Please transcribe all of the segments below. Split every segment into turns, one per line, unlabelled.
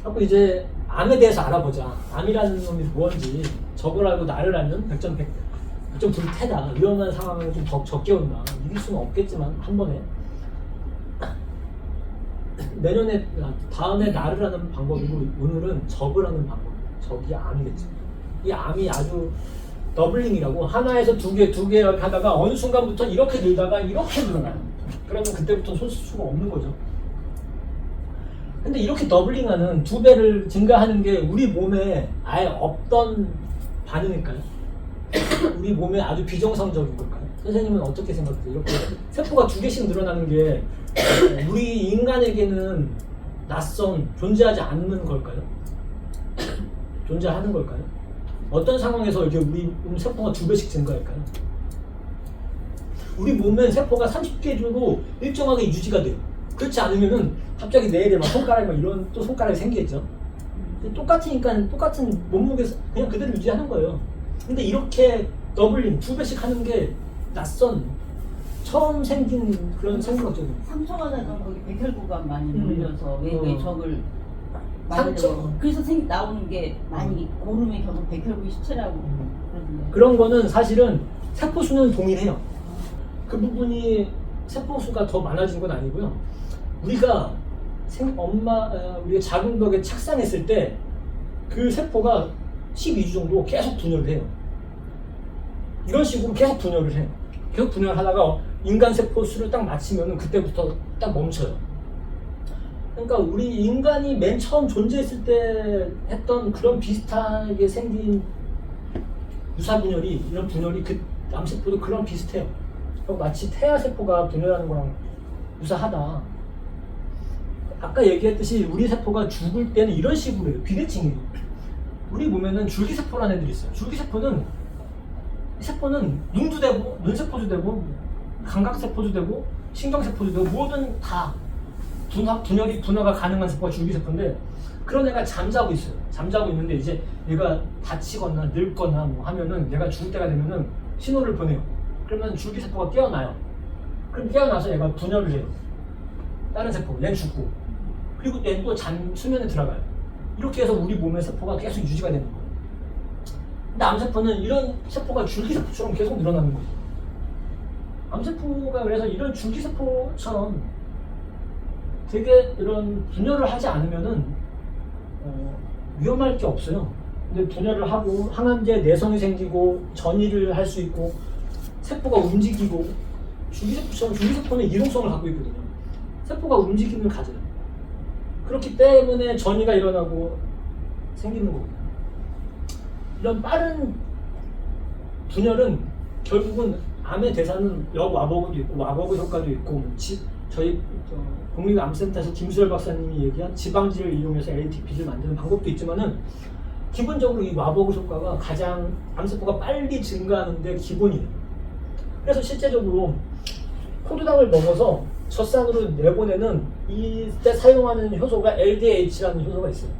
하고 이제 암에 대해서 알아보자. 암이라는 놈이 뭔지 적을 알고 나를 알면 100점 불태다. 위험한 상황을 좀 적게 온다. 이길 수는 없겠지만 한 번에 내년에 다음에 나를 하는 방법이고 오늘은 적을 하는 방법. 적이 암이겠죠. 이 암이 아주 더블링이라고 하나에서 두 개 이렇게 하다가 어느 순간부터 이렇게 늘다가 이렇게 늘어나요. 그러면 그때부터 쏠 수가 없는 거죠. 근데 이렇게 더블링하는 2배를 증가하는 게 우리 몸에 아예 없던 반응일까요? 우리 몸에 아주 비정상적인 걸까요? 선생님은 어떻게 생각해요? 이렇게 세포가 2개씩 늘어나는 게 우리 인간에게는 낯선, 존재하지 않는 걸까요? 존재하는 걸까요? 어떤 상황에서 이렇게 우리 몸 세포가 2배씩 증가할까요? 우리 몸엔 세포가 30개 정도 일정하게 유지가 돼요. 그렇지 않으면은 갑자기 내일에 막 손가락이 막 이런 또 손가락이 생기겠죠. 똑같으니까 똑같은 몸무게에서 그냥 그대로 유지하는 거예요. 근데 이렇게 더블링 2배씩 하는 게 낯선 처음 생긴 그런 생물학적인
상처가 나서 거기 백혈구가 많이 몰려서 왜 적을
상처.
그래서 나오는 게 많이 고름에 결국 백혈구 시체라고 그러던데.
그런 거는 사실은 세포 수는 동일해요. 그 부분이 세포 수가 더 많아진 건 아니고요. 우리가 우리가 작은 벽에 착상했을 때 그 세포가 12주 정도 계속 분열을 해요. 이런 식으로 계속 분열을 해요. 계속 분열을 하다가 인간 세포 수를 딱 마치면 그때부터 딱 멈춰요. 그러니까 우리 인간이 맨 처음 존재했을 때 했던 그런 비슷하게 생긴 유사 분열이 이런 분열이 그 암세포도 그런 비슷해요. 마치 태아 세포가 분열하는 거랑 유사하다. 아까 얘기했듯이 우리 세포가 죽을 때는 이런 식으로 해요. 비대칭이에요. 우리 몸에는 줄기세포라는 애들이 있어요. 줄기세포는 눈도 되고 눈세포도 되고 감각세포도 되고 신경세포도 되고 모든 다 분화가 가능한 세포가 줄기세포인데 그런 애가 잠자고 있어요. 잠자고 있는데 이제 얘가 다치거나 늙거나 뭐 하면은 얘가 죽을 때가 되면은 신호를 보내요. 그러면 줄기세포가 깨어나요. 그럼 깨어나서 얘가 분열을 해요. 다른 세포, 얘는 죽고 그리고 얘는 또 수면에 들어가요. 이렇게 해서 우리 몸의 세포가 계속 유지가 되는 거예요. 근데 암세포는 이런 세포가 줄기세포처럼 계속 늘어나는 거예요. 암세포가 그래서 이런 줄기세포처럼 되게 이런 분열을 하지 않으면은 위험할 게 없어요. 근데 분열을 하고 항암제 내성이 생기고 전이를 할 수 있고 세포가 움직이고 줄기세포는 이동성을 갖고 있거든요. 세포가 움직임을 가져요. 그렇기 때문에 전이가 일어나고 생기는 거거든요. 이런 빠른 분열은 결국은 암의 대사는 역와버그도 있고 와버그 효과도 있고 저희 국립암센터에서 김수열 박사님이 얘기한 지방질을 이용해서 ATP를 만드는 방법도 있지만은 기본적으로 이 와버그 효과가 가장 암세포가 빨리 증가하는 데 기본이에요. 그래서 실제적으로 포도당을 먹어서 젖산으로 내보내는 이때 사용하는 효소가 LDH라는 효소가 있어요.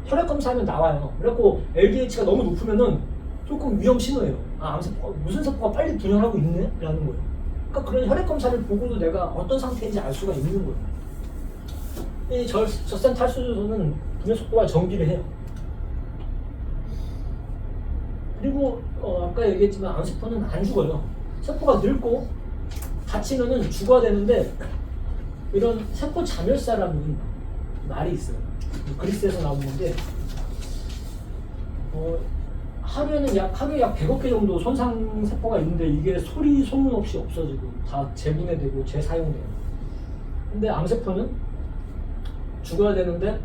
혈액 검사하면 나와요. 그래갖고 LDH가 너무 높으면은 조금 위험 신호예요. 암세포가 무슨 세포가 빨리 분열하고 있네? 라는 거예요. 그러니까 그런 혈액 검사를 보고도 내가 어떤 상태인지 알 수가 있는 거예요. 이 젖산 탈수효소는 분열 속도가 정비를 해요. 그리고 아까 얘기했지만 암세포는 안 죽어요. 세포가 늙고 다치면은 죽어야 되는데 이런 세포 자멸사라는 말이 있어요. 그리스에서 나온 건데 하루에 약 100억 개 정도 손상 세포가 있는데 이게 소리 소문 없이 없어지고 다 재분해되고 재사용돼요. 근데 암세포는 죽어야 되는데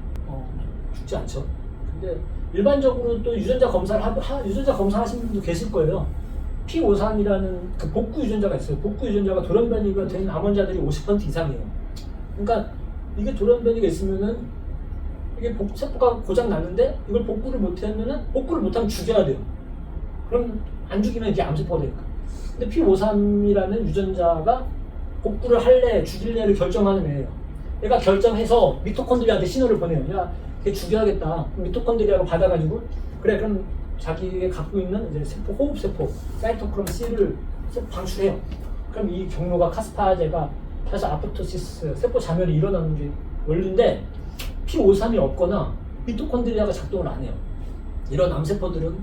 죽지 않죠. 근데 일반적으로 또 유전자 검사하시는 분도 계실 거예요. P53이라는 그 복구 유전자가 있어요. 복구 유전자가 돌연변이가 된 암환자들이 50% 이상이에요. 그러니까 이게 돌연변이가 있으면은 이게 세포가 고장 났는데 이걸 복구를 못하면 죽여야 돼요. 그럼 안 죽이면 이게 암세포가 되니까. 근데 P53이라는 유전자가 복구를 할래 죽일래를 결정하는 애예요. 얘가 결정해서 미토콘드리아한테 신호를 보내요. 야, 걔 죽여야겠다. 미토콘드리아가 받아가지고 그래 그럼 자기가 갖고 있는 이제 세포 호흡세포 사이토크롬 C를 방출해요. 그럼 이 경로가 카스파제가 해서 아포토시스 세포 자멸이 일어나는 게 원리인데 P53이 없거나 미토콘드리아가 작동을 안 해요. 이런 암세포들은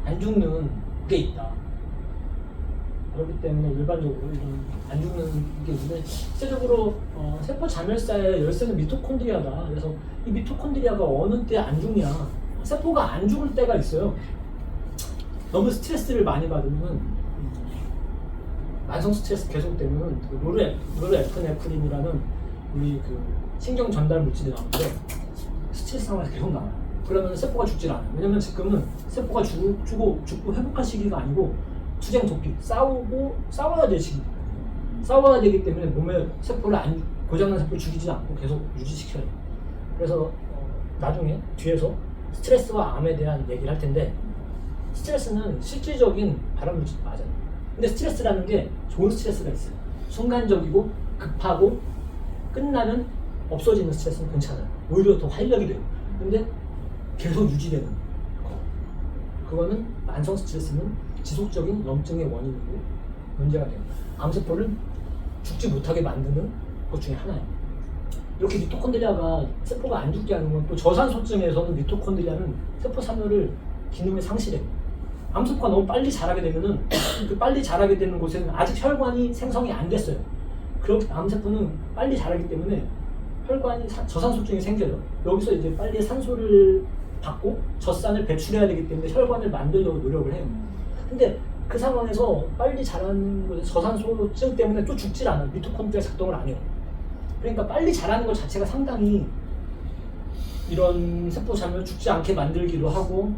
안 죽는 게 있다. 그렇기 때문에 일반적으로 이런 안 죽는 게 있는데 실제적으로 세포 자멸사의 열쇠는 미토콘드리아다. 그래서 이 미토콘드리아가 어느 때 안 죽냐? 세포가 안 죽을 때가 있어요. 너무 스트레스를 많이 받으면 만성 스트레스 계속되면 그 노르에프네프린이라는 우리 그 신경 전달 물질이 나오는데 스트레스 상황에서 계속 나와요. 그러면 세포가 죽질 않아요. 왜냐면 지금은 세포가 죽고 회복할 시기가 아니고 투쟁 도피, 싸워야 될 시기. 싸워야 되기 때문에 몸에 세포를 고장난 세포를 죽이지 않고 계속 유지시켜요. 그래서 나중에 뒤에서 스트레스와 암에 대한 얘기를 할 텐데 스트레스는 실질적인 발암 물질 맞아요. 근데 스트레스라는 게 좋은 스트레스가 있어요. 순간적이고 급하고 끝나면 없어지는 스트레스는 괜찮아요. 오히려 더 활력이 돼요. 근데 계속 유지되는 거. 그거는 만성 스트레스는 지속적인 염증의 원인이고 문제가 돼요. 암세포를 죽지 못하게 만드는 것 중에 하나예요. 이렇게 미토콘드리아가 세포가 안 죽게 하는 건 또 저산소증에서는 미토콘드리아는 세포 산멸을 기능을 상실해요. 암세포가 너무 빨리 자라게 되면은 그 빨리 자라게 되는 곳에는 아직 혈관이 생성이 안 됐어요. 그렇게 암세포는 빨리 자라기 때문에 혈관이 저산소증이 생겨요. 여기서 이제 빨리 산소를 받고 젖산을 배출해야 되기 때문에 혈관을 만들려고 노력을 해요. 근데 그 상황에서 빨리 자라는 곳에 저산소증 때문에 또 죽질 않아요. 미토콘드리아 작동을 안 해요. 그러니까 빨리 자라는 것 자체가 상당히 이런 세포 잠을 죽지 않게 만들기도 하고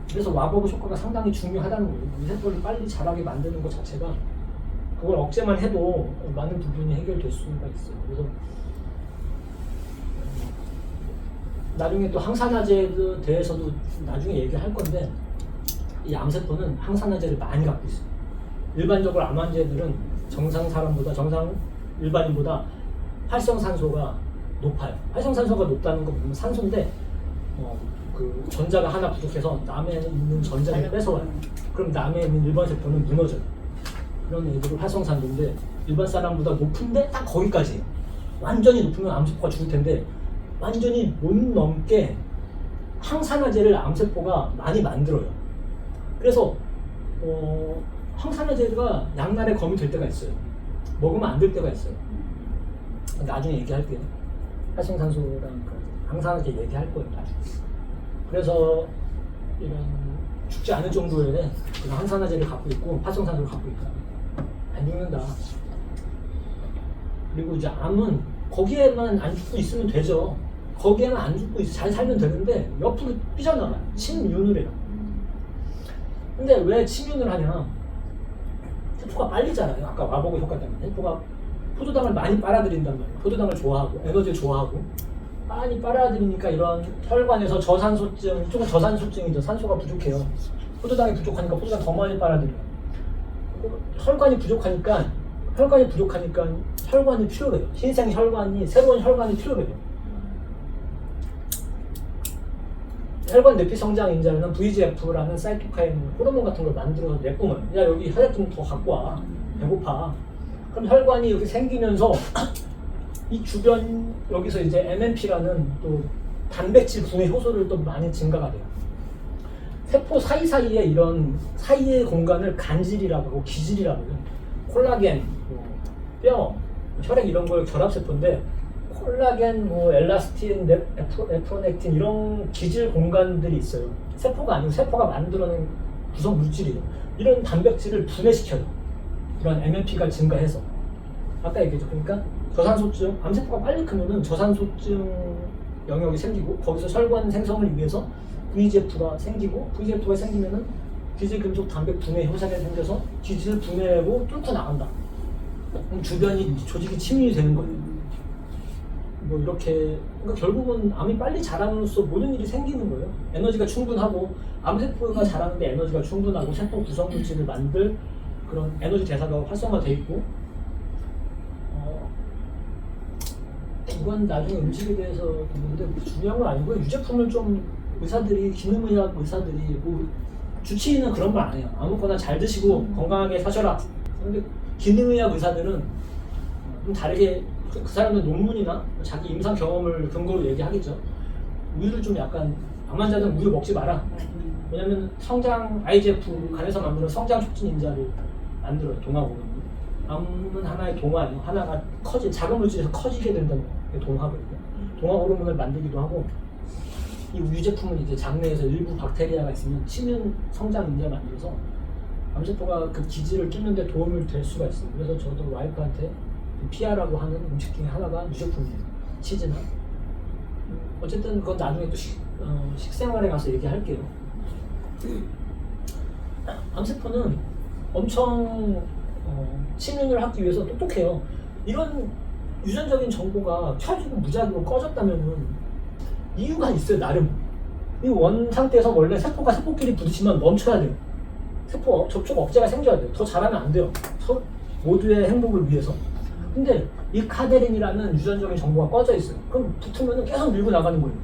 그래서 와버그 효과가 상당히 중요하다는 거예요. 이 세포를 빨리 자라게 만드는 것 자체가 그걸 억제만 해도 많은 부분이 해결될 수가 있어요. 그래서 나중에 또 항산화제에 대해서도 나중에 얘기할 건데 이 암세포는 항산화제를 많이 갖고 있어요. 일반적으로 암 환자들은 정상 일반인보다 활성산소가 높아요. 활성산소가 높다는 거 보면 산소인데 그 전자가 하나 부족해서 남에 있는 전자를 뺏어와요. 그럼 남에 있는 일반 세포는 무너져요. 그런 애들은 활성산소인데 일반 사람보다 높은데 딱 거기까지예요. 완전히 높으면 암세포가 죽을 텐데 완전히 못 넘게 항산화제를 암세포가 많이 만들어요. 그래서 항산화제가 양날의 검이 될 때가 있어요. 먹으면 안 될 때가 있어요. 나중에 얘기할게요. 활성산소랑 항산화제 얘기할 거예요. 나중에. 그래서 이런 죽지 않을 정도의 그런 항산화제를 갖고 있고 활성산소를 갖고 있다. 안 죽는다. 그리고 이제 암은 거기에만 안 죽고 있으면 되죠. 거기에만 안 죽고 잘 살면 되는데 옆으로 삐져나가요. 침윤을 해요. 근데 왜 침윤을 하냐? 세포가 빨리 자라요. 아까 와보고 효과 때문에 세포가 포도당을 많이 빨아들인단 말이에요. 포도당을 좋아하고 에너지를 좋아하고 많이 빨아들이니까 이런 혈관에서 저산소증, 조금 저산소증이죠. 산소가 부족해요. 포도당이 부족하니까 포도당 더 많이 빨아들여요. 혈관이 부족하니까 혈관이 필요해요. 신생 혈관이, 새로운 혈관이 필요해요. 혈관 내피 성장 인자는 VEGF라는 사이토카인 호르몬 같은 걸 만들어서 내뿜어요. 야, 여기 혈액 좀 더 갖고 와. 배고파. 그럼 혈관이 이렇게 생기면서 이 주변 여기서 이제 MMP라는 또 단백질 분해 효소를 또 많이 증가가 돼요. 세포 사이사이에 이런 사이의 공간을 간질이라고 하고 기질이라고 해요. 콜라겐, 뼈, 혈액 이런 걸 결합세포인데 콜라겐, 엘라스틴, 에프로넥틴 이런 기질 공간들이 있어요. 세포가 아니고 세포가 만들어낸 구성 물질이에요. 이런 단백질을 분해시켜요. 이런 MMP가 증가해서 아까 얘기했죠. 그러니까 저산소증, 암세포가 빨리 크면은 저산소증 영역이 생기고 거기서 혈관 생성을 위해서 VEGF가 생기고 VEGF가 생기면은 기질금속 단백 분해 효소가 생겨서 기질 분해하고 뚫고 나간다. 그럼 주변이 조직이 침입이 되는 거예요. 뭐 이렇게 그러니까 결국은 암이 빨리 자람으로써 모든 일이 생기는 거예요. 에너지가 충분하고 암세포가 자라는데 에너지가 충분하고 세포 구성 물질을 만들 그런 에너지 대사가 활성화돼 있고 이건 나중에 음식에 대해서 보는데 중요한 건 아니고요. 유제품을 좀 의사들이 기능의학 의사들이 뭐 주치의는 그런 말 안 해요. 아무거나 잘 드시고 건강하게 사셔라. 근데 기능의학 의사들은 좀 다르게 그 사람들 논문이나 자기 임상 경험을 근거로 얘기하겠죠. 우유를 좀 약간 암 환자는 우유 먹지 마라. 왜냐면 성장 IGF 간에서 만드는 성장 촉진 인자를 만들어요. 동화호르몬. 암은 하나의 동화예요. 하나가 작은 물질에서 커지게 된다는 게 동화거든요. 동화호르몬을 만들기도 하고 이 우유 제품은 이제 장내에서 일부 박테리아가 있으면 침윤 성장 인자를 만들어서 암세포가 그 기질을 뚫는데 도움을 될 수가 있어요. 그래서 저도 와이프한테 피아라고 하는 음식 중에 하나가 유제품이에요. 치즈나 어쨌든 그건 나중에 또 식생활에 가서 얘기할게요. 암세포는 엄청 침윤을 하기 위해서 똑똑해요. 이런 유전적인 정보가 켜지고 무작위로 꺼졌다면은 이유가 있어요. 나름 이 원 상태에서 원래 세포가 세포끼리 부딪히면 멈춰야 돼요. 세포 접촉 억제가 생겨야 돼요. 더 잘하면 안 돼요. 모두의 행복을 위해서. 근데 이 카데린이라는 유전적인 정보가 꺼져 있어요. 그럼 붙으면 계속 밀고 나가는 거예요.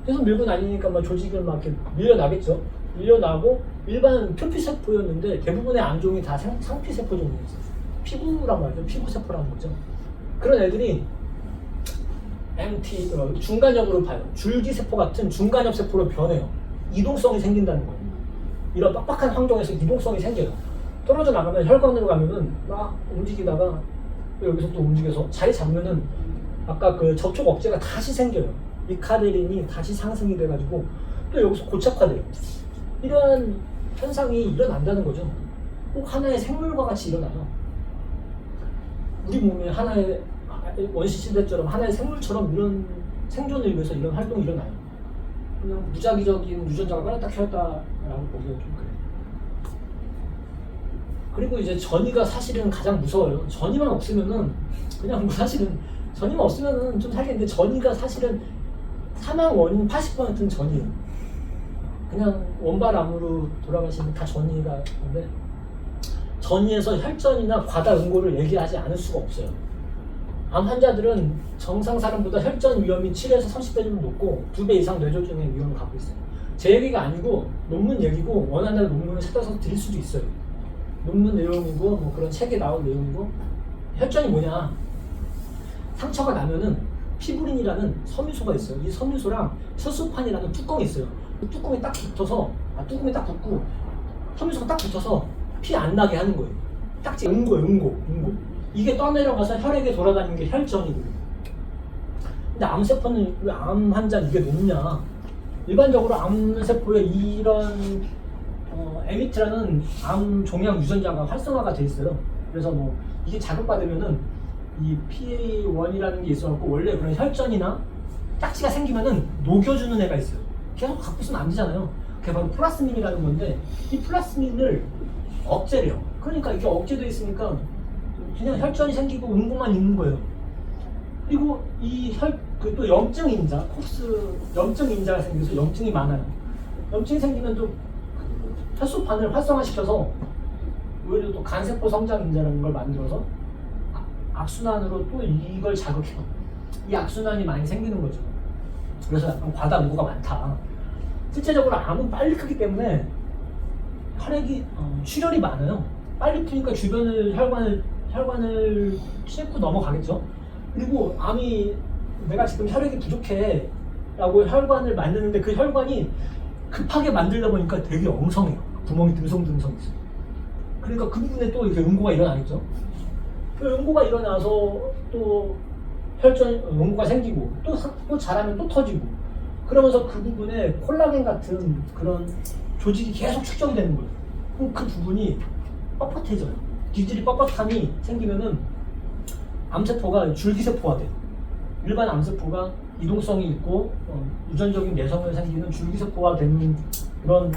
계속 밀고 다니니까 막 조직을 막 이렇게 밀려나겠죠. 밀려나고 일반 표피세포였는데 대부분의 암종이 다 상피세포 종류였어요. 피부란 말이죠. 피부세포라는 거죠. 그런 애들이 MT 중간엽으로 봐요. 줄기세포 같은 중간엽 세포로 변해요. 이동성이 생긴다는 거예요. 이런 빡빡한 환경에서 이동성이 생겨요. 떨어져 나가면 혈관으로 가면은 막 움직이다가 여기서 또 움직여서 자리 잡으면은 아까 그 접촉 억제가 다시 생겨요. 이 카데린이 다시 상승이 돼가지고 또 여기서 고착화돼요. 이러한 현상이 일어난다는 거죠. 꼭 하나의 생물과 같이 일어나요. 우리 몸에 하나의 원시시대처럼 하나의 생물처럼 이런 생존을 위해서 이런 활동이 일어나요. 그냥 무작위적인 유전자가 꺼냈다 켰다라고 보기가 좀 그래요. 그리고 이제 전이가 사실은 가장 무서워요. 전이만 없으면은 그냥 뭐 사실은 전이만 없으면은 좀 살겠는데 전이가 사실은 사망 원인 80%는 전이에요. 그냥 원발암으로 돌아가시는 다 전이가 있는데 전이에서 혈전이나 과다 응고를 얘기하지 않을 수가 없어요. 암 환자들은 정상 사람보다 혈전 위험이 7에서 30배 정도 높고 2배 이상 뇌졸중의 위험을 갖고 있어요. 제 얘기가 아니고 논문 얘기고 원하는 논문을 찾아서 드릴 수도 있어요. 논문 내용이고 뭐 그런 책에 나온 내용이고 혈전이 뭐냐? 상처가 나면은 피부린이라는 섬유소가 있어요. 이 섬유소랑 혈소판이라는 뚜껑이 있어요. 그 뚜껑이 딱 붙어서 뚜껑이 딱 붙고 섬유소가 딱 붙어서 피 안 나게 하는 거예요. 딱지 응고. 이게 떠내려가서 혈액에 돌아다니는 게 혈전이거든요. 근데 암세포는 왜 암 환자는 이게 높냐? 일반적으로 암세포에 이런 에미트라는 암 종양 유전자가 활성화가 돼 있어요. 그래서 뭐 이게 자극받으면은 이 PA1이라는 게 있어갖고 원래 그런 혈전이나 딱지가 생기면은 녹여주는 애가 있어요. 계속 갖고 있으면 안 되잖아요. 그게 바로 플라스민이라는 건데 이 플라스민을 억제래요. 그러니까 이렇게 억제돼 있으니까 그냥 혈전이 생기고 응고만 있는 거예요. 그리고 이 또 염증 인자, 콕스 염증 인자가 생겨서 염증이 많아요. 염증이 생기면 또 혈소판을 활성화시켜서 오히려 또 간세포 성장 인자라는 걸 만들어서 악순환으로 또 이걸 자극해요. 이 악순환이 많이 생기는 거죠. 그래서 약간 과다 응고가 많다. 실제적으로 암은 빨리 크기 때문에 혈액이 출혈이 많아요. 빨리 푸니까 주변을 혈관을 씻고 넘어가겠죠. 그리고 암이 내가 지금 혈액이 부족해 라고 혈관을 만드는데 그 혈관이 급하게 만들다 보니까 되게 엉성해요. 구멍이 듬성듬성 있어요. 그러니까 그 부분에 또 이렇게 응고가 일어나겠죠. 그 응고가 일어나서 또 응고가 생기고 또 잘하면 또 터지고 그러면서 그 부분에 콜라겐 같은 그런 조직이 계속 축적되는 거예요. 그럼 그 부분이 뻣뻣해져요. 기질이 뻣뻣함이 생기면은 암세포가 줄기세포가 돼요. 일반 암세포가 이동성이 있고 유전적인 내성을 생기는 줄기세포가 되는 그런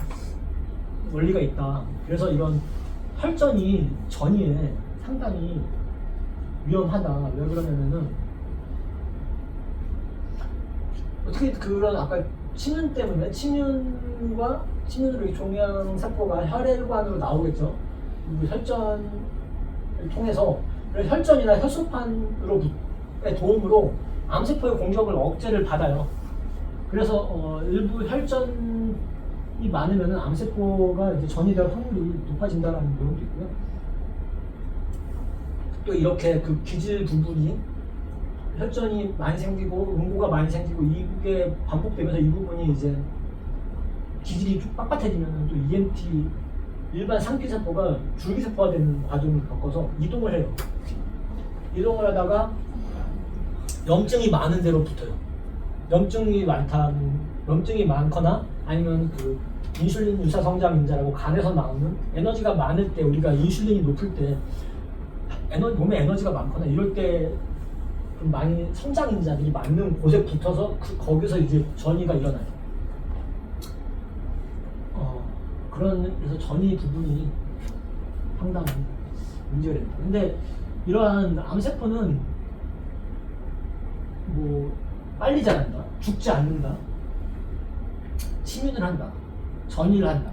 원리가 있다. 그래서 이런 혈전이 전이에 상당히 위험하다. 왜 그러냐면은 어떻게 그런 아까 침윤 때문에 침윤으로 이 종양 세포가 혈관으로 나오겠죠. 그리고 혈전을 통해서 혈전이나 혈소판의 도움으로 암세포의 공격을 억제를 받아요. 그래서 일부 혈전이 많으면 암세포가 이제 전이 될 확률이 높아진다는 내용도 있고요. 또 이렇게 그 기질 부분이 혈전이 많이 생기고 응고가 많이 생기고 이게 반복되면서 이 부분이 이제 기질이 좀 빳빳해지면 또 EMT 일반 상피세포가 줄기세포가 되는 과정을 겪어서 이동을 해요. 이동을 하다가 염증이 많은 데로 붙어요. 염증이 많거나 아니면 그 인슐린 유사 성장인자라고 간에서 나오는 에너지가 많을 때 우리가 인슐린이 높을 때 몸에 에너지가 많거나 이럴 때 좀 많이 성장인자들이 많은 곳에 붙어서 거기서 이제 전이가 일어나요. 그래서 전이 부분이 상당히 문제가 됩니다. 근데 이러한 암세포는 뭐 빨리 자란다, 죽지 않는다, 침윤을 한다, 전이를 한다.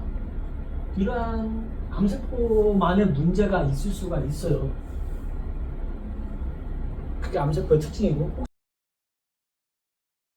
이러한 암세포만의 문제가 있을 수가 있어요. 그게 암세포의 특징이고